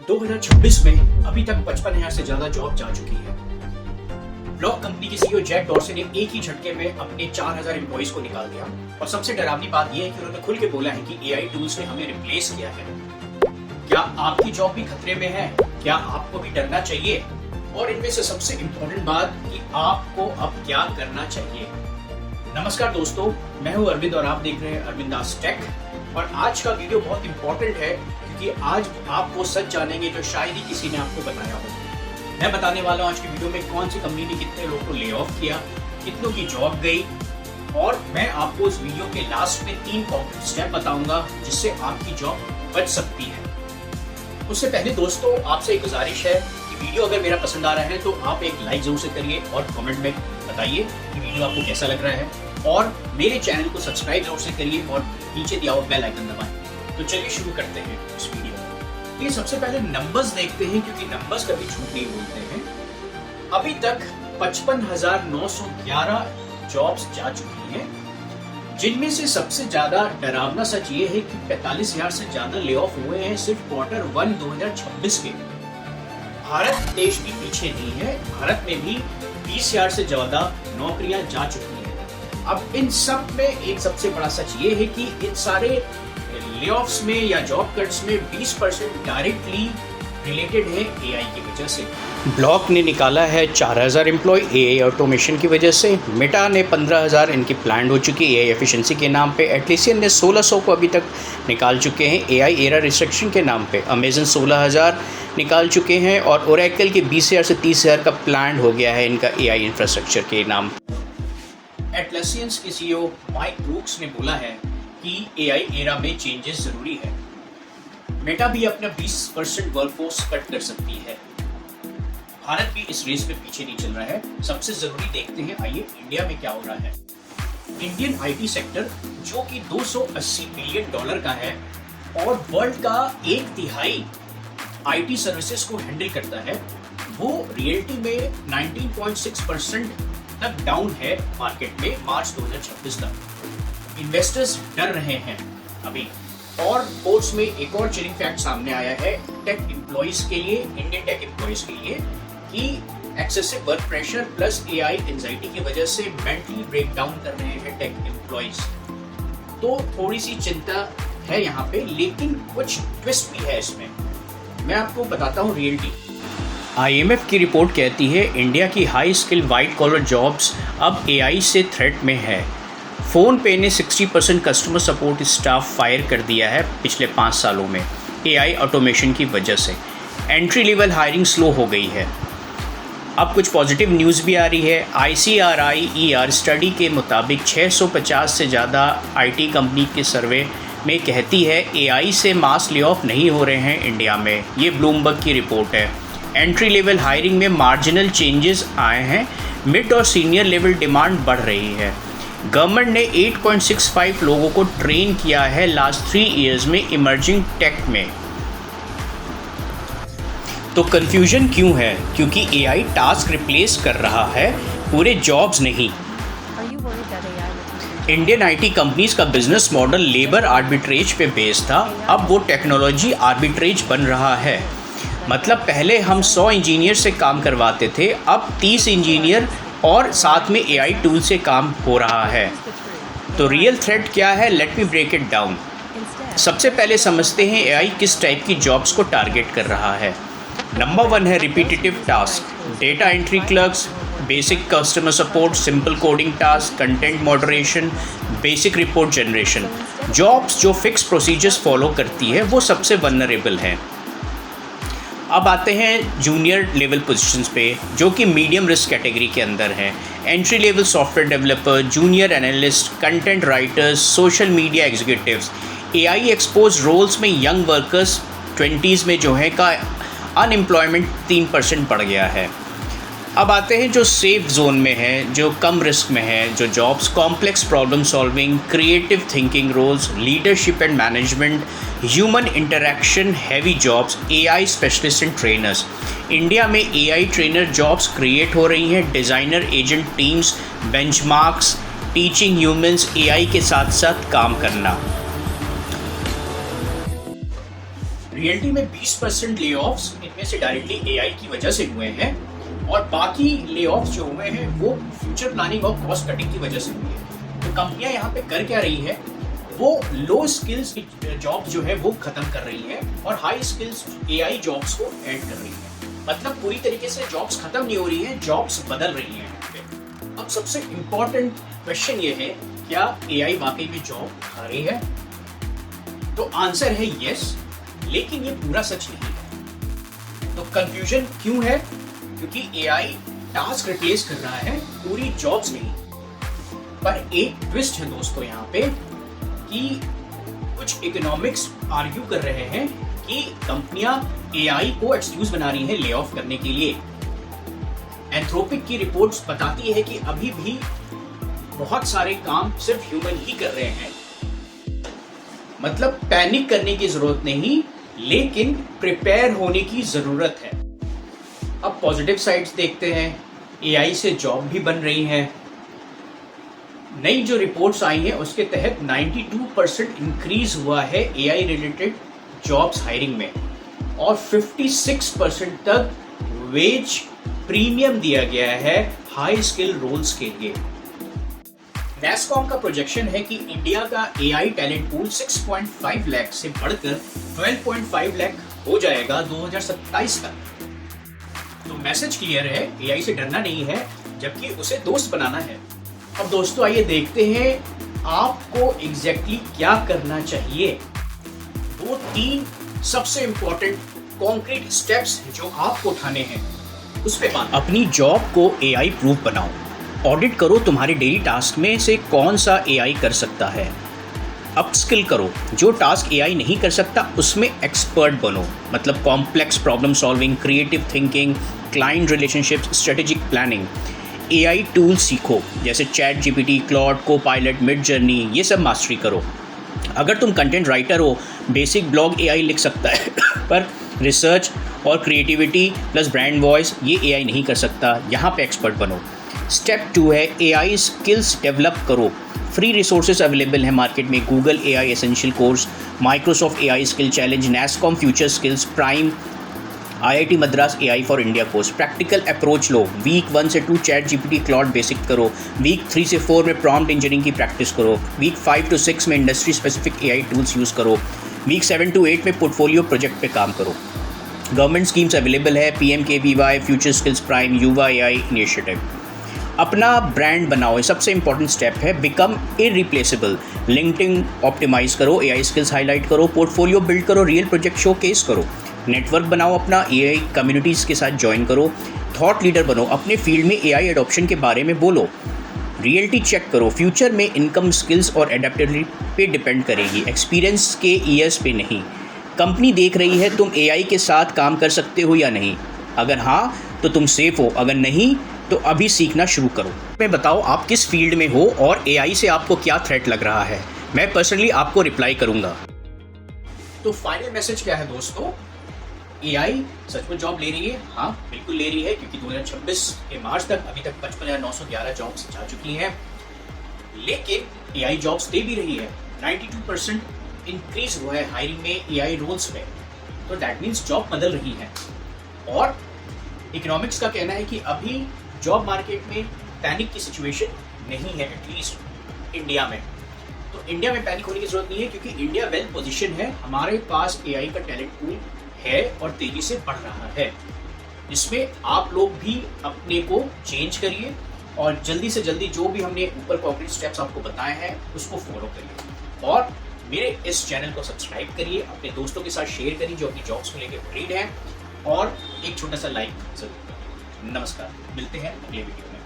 2026 में अभी तक 55,000 से ज्यादा जॉब जा चुकी है। ब्लॉक कंपनी के सीईओ जैक डॉर्से ने एक ही झटके में अपने 4,000 एम्प्लॉइज को निकाल दिया और सबसे डरावनी बात यह है कि उन्होंने खुल के बोला है कि एआई टूल्स ने हमें रिप्लेस किया है। क्या आपकी जॉब भी खतरे में है? क्या आपको भी डरना चाहिए? और इनमें से सबसे इम्पोर्टेंट बात कि आपको अब क्या करना चाहिए। नमस्कार दोस्तों, मैं हूं अरविंद और आप देख रहे हैं अरविंद दास टेक। और आज का वीडियो बहुत इंपॉर्टेंट है क्योंकि आज आपको सच जानेंगे जो शायद ही किसी ने आपको बताया हो। मैं बताने वाला हूं आज की वीडियो में कौन सी कंपनी ने कितने लोगों को ले ऑफ किया, कितनों की जॉब गई, और मैं आपको इस वीडियो के लास्ट में 3 कॉन्क्रीट स्टेप बताऊंगा जिससे आपकी जॉब बच सकती है। उससे पहले दोस्तों आपसे एक गुजारिश है कि वीडियो अगर मेरा पसंद आ रहा है तो आप एक लाइक जरूर से करिए और कमेंट में बताइए कि वीडियो आपको कैसा लग रहा है, और मेरे चैनल को सब्सक्राइब जरूर से करिए और नीचे दिया हुआ बेल आइकन दबाएं। तो चलिए शुरू करते हैं इस वीडियो को। सबसे पहले नंबर्स देखते हैं क्योंकि नंबर्स कभी झूठ नहीं बोलते हैं। अभी तक 55,911 जॉब्स जा चुकी हैं, जिनमें से सबसे ज्यादा डरावना सच ये है कि 45,000 से ज्यादा ले ऑफ हुए हैं सिर्फ क्वार्टर 1 2026 के। भारत देश भी पीछे नहीं है, भारत में भी 20,000 से ज्यादा नौकरियां जा चुकी हैं। अब इन सब में एक सबसे बड़ा सच ये है कि इन सारे लेऑफ्स में या जॉब कट्स में 20% डायरेक्टली रिलेटेड है एआई की वजह से। ब्लॉक ने निकाला है 4,000 एम्प्लॉय एआई ऑटोमेशन की वजह से। मेटा ने 15,000 इनकी प्लान हो चुकी है एआई एफिशिएंसी के नाम पे। एटलिसियन ने 1,600 को अभी तक निकाल चुके हैं एआई एरा रिस्ट्रिक्शन के नाम पे। अमेजन 16,000 निकाल चुके हैं और ओरेकल के 20,000 से 30,000 का प्लान हो गया है इनका एआई इंफ्रास्ट्रक्चर के नाम। एटलासियन के सीईओ माइक ब्रूक्स ने बोला है कि एआई एरा में चेंजेस जरूरी है। मेटा भी अपना 20% वर्कफोर्स कट कर सकती है। भारत भी इस रेस में पीछे नहीं चल रहा है। सबसे जरूरी देखते हैं, आइए इंडिया में क्या हो रहा है। इंडियन आईटी सेक्टर जो कि $280 बिलियन का है और वर्ल्ड का 1/3 आईटी सर्विसेज को हैंडल करता है, वो रियलिटी में 19.6% तक डाउन है मार्केट में मार्च 2026 तक। इन्वेस्टर्स डर रहे हैं अभी। और कोर्ट्स में एक और चिलिंग फैक्ट सामने आया है टेक एम्प्लॉइज के लिए, इंडियन टेक एम्प्लॉइज के लिए, कि excessive work pressure plus AI anxiety की वजह से मेंटली ब्रेक डाउन कर रहे हैं टेक एम्प्लॉइज। तो थोड़ी सी चिंता है यहाँ पे, लेकिन कुछ ट्विस्ट भी है इसमें। मैं आपको बताता हूँ रियलिटी। आईएमएफ की रिपोर्ट कहती है इंडिया की high skill white collar jobs अब एआई से थ्रेट में है। फ़ोन पे ने 60% कस्टमर सपोर्ट स्टाफ फायर कर दिया है पिछले 5 सालों में एआई ऑटोमेशन की वजह से। एंट्री लेवल हायरिंग स्लो हो गई है। अब कुछ पॉजिटिव न्यूज़ भी आ रही है। ICRIER स्टडी के मुताबिक 650 से ज़्यादा आईटी कंपनी के सर्वे में कहती है एआई से मास ले ऑफ नहीं हो रहे हैं इंडिया में। ये ब्लूमबर्ग की रिपोर्ट है। एंट्री लेवल हायरिंग में मार्जिनल चेंजेस आए हैं। मिड और सीनियर लेवल डिमांड बढ़ रही है। गवर्नमेंट ने 8.65 लोगों को ट्रेन किया है लास्ट 3 इयर्स में इमर्जिंग टेक में। तो कंफ्यूजन क्यों है? क्योंकि एआई टास्क रिप्लेस कर रहा है, पूरे जॉब्स नहीं। इंडियन आईटी कंपनीज का बिजनेस मॉडल लेबर आर्बिट्रेज पे बेस्ड था, अब वो टेक्नोलॉजी आर्बिट्रेज बन रहा है। मतलब पहले हम 100 इंजीनियर से काम करवाते थे, अब 30 इंजीनियर और साथ में एआई टूल से काम हो रहा है। तो रियल थ्रेट क्या है? Let me break it down. सबसे पहले समझते हैं एआई किस टाइप की जॉब्स को टारगेट कर रहा है। नंबर 1 है repetitive task, data entry clerks, basic customer support, simple coding task, content moderation, basic report generation. Jobs जो फिक्स प्रोसीजर्स फॉलो करती है वो सबसे वल्नरेबल हैं। अब आते हैं जूनियर लेवल पोजीशंस पे जो कि मीडियम रिस्क कैटेगरी के अंदर हैं। Entry level software developer, junior analyst, content writers, social media executives. AI expose roles में यंग वर्कर्स 20s में जो है का अनएम्प्लॉयमेंट 3% बढ़ गया है। अब आते हैं जो सेफ जोन में है, जो कम रिस्क में है, जो jobs complex problem solving, creative thinking roles, leadership and management, human interaction heavy jobs, AI specialist and trainers. India में एआई ट्रेनर जॉब्स क्रिएट हो रही हैं। Designer agent teams, benchmarks, teaching humans, AI के साथ साथ काम करना। रियलिटी में 20% ले ऑफ्स इनमें से डायरेक्टली एआई की वजह से हुए हैं और बाकी ले ऑफ्स जो हुए हैं वो फ्यूचर प्लानिंग और कॉस्ट कटिंग की वजह से हुई है। तो कंपनियां यहाँ पे कर क्या रही है, वो लो स्किल्स जॉब्स जो है वो खत्म कर रही है और हाई स्किल्स एआई जॉब्स को ऐड कर रही है। मतलब पूरी तरीके से जॉब्स खत्म नहीं हो रही है, जॉब्स बदल रही हैं यहाँ पे। अब सबसे इम्पोर्टेंट क्वेश्चन ये है, क्या एआई वाकई में जॉब खा रही है? तो आंसर है यस, लेकिन ये पूरा सच नहीं है। तो कंफ्यूजन क्यों है? क्योंकि एआई टास्क रिप्लेस कर रहा है, पूरी जॉब्स नहीं। पर एक ट्विस्ट है दोस्तों यहाँ पे कि कुछ इकोनॉमिक्स आर्ग्यू कर रहे हैं कि कंपनियां एआई को एक्सक्यूज बना रही हैं ले ऑफ करने के लिए। एंथ्रोपिक की रिपोर्ट्स बताती है कि अभी भी बहुत सारे काम सिर्फ ह्यूमन ही कर रहे हैं। मतलब पैनिक करने की जरूरत नहीं, लेकिन प्रिपेयर होने की जरूरत है। अब पॉजिटिव साइड्स देखते हैं, एआई से जॉब भी बन रही हैं। नई जो रिपोर्ट्स आई हैं उसके तहत 92% इंक्रीज हुआ है एआई रिलेटेड जॉब्स हायरिंग में और 56% तक वेज प्रीमियम दिया गया है हाई स्किल रोल्स के लिए। नैस्कॉम का प्रोजेक्शन है कि इंडिया का एआई टैलेंट पूल 6.5 लाख से बढ़कर 12.5 लाख हो जाएगा 2027 तक। तो मैसेज क्लियर है, एआई से डरना नहीं है, जबकि उसे दोस्त बनाना है। अब दोस्तों आइए देखते हैं आपको एग्जैक्टली क्या करना चाहिए। 2-3 सबसे इंपॉर्टेंट कॉन्क्रीट स्टेप्स जो आपको उठाने हैं, उस पे बात। अपनी जॉब को एआई प्रूफ बनाओ। ऑडिट करो तुम्हारे डेली टास्क में से कौन सा एआई कर सकता है। अपस्किल करो, जो टास्क एआई नहीं कर सकता उसमें एक्सपर्ट बनो। मतलब complex problem solving, creative thinking, client relationships, strategic planning. AI tool सीखो, जैसे chat GPT, Claude, Copilot, mid journey, ये सब मास्टरी करो। अगर तुम कंटेंट राइटर हो, बेसिक ब्लॉग एआई लिख सकता है पर रिसर्च और क्रिएटिविटी प्लस ब्रांड वॉइस ये एआई नहीं कर सकता, यहाँ पे एक्सपर्ट बनो। स्टेप 2 है एआई स्किल्स डेवलप करो। फ्री रिसोर्सेज अवेलेबल है मार्केट में, Google AI essential course, Microsoft AI skill challenge, Nasscom future skills, prime, IIT Madras AI for India course. Practical approach लो, वीक 1 से 2 चैट जीपीटी क्लॉड बेसिक करो, week 3 से 4 में prompt engineering की practice करो, week 5 to 6 में industry specific AI tools use करो, week 7 to 8 में पोर्टफोलियो प्रोजेक्ट पे काम करो। गवर्नमेंट स्कीम्स अवेलेबल है, PMKVY, फ्यूचर स्किल्स प्राइम, युवा एआई इनिशिएटिव। अपना ब्रांड बनाओ, सबसे इंपॉर्टेंट स्टेप है। बिकम इरिप्लेसेबल, लिंक्डइन ऑप्टिमाइज करो, एआई स्किल्स हाईलाइट करो, पोर्टफोलियो बिल्ड करो, रियल प्रोजेक्ट शोकेस करो, नेटवर्क बनाओ अपना, एआई कम्युनिटीज़ के साथ ज्वाइन करो, थॉट लीडर बनो, अपने फील्ड में एआई एडॉप्शन के बारे में बोलो, रियलिटी चेक करो। फ्यूचर में इनकम स्किल्स और एडेप्टेबिलिटी पे डिपेंड करेगी, एक्सपीरियंस के ईयर्स पे नहीं। कंपनी देख रही है तुम एआई के साथ काम कर सकते हो या नहीं। अगर हाँ तो तुम सेफ हो, अगर नहीं तो अभी सीखना शुरू करो। मैं बताओ आप किस फील्ड में हो और एआई से आपको क्या थ्रेट लग रहा है, मैं पर्सनली आपको रिप्लाई करूंगा। तो फाइनल मैसेज क्या है दोस्तों, एआई सच में जॉब ले रही है? हाँ बिल्कुल ले रही है, क्योंकि 2026 के मार्च तक अभी तक 55,911 जॉब्स जा चुकी हैं। लेकिन एआई जॉब्स दे भी रही है, 92% इंक्रीज हुआ है हायरिंग में एआई रोल्स में। तो दैट मीन्स जॉब बदल रही है। और इकोनॉमिक्स का कहना है कि अभी जॉब मार्केट में पैनिक की सिचुएशन नहीं है, एटलीस्ट इंडिया में। तो इंडिया में पैनिक होने की जरूरत नहीं है, क्योंकि इंडिया वेल पोजीशन है, हमारे पास एआई का टैलेंट पूल है और तेजी से बढ़ रहा है। इसमें आप लोग भी अपने को चेंज करिए और जल्दी से जल्दी जो भी हमने ऊपर कॉन्क्रीट स्टेप्स आपको बताए हैं उसको फॉलो करिए और मेरे इस चैनल को सब्सक्राइब करिए, अपने दोस्तों के साथ शेयर करिए जो अपनी जॉब्स को लेकर वरीड हैं, और एक छोटा सा लाइक जरूर करिए। नमस्कार, मिलते हैं अगले वीडियो में।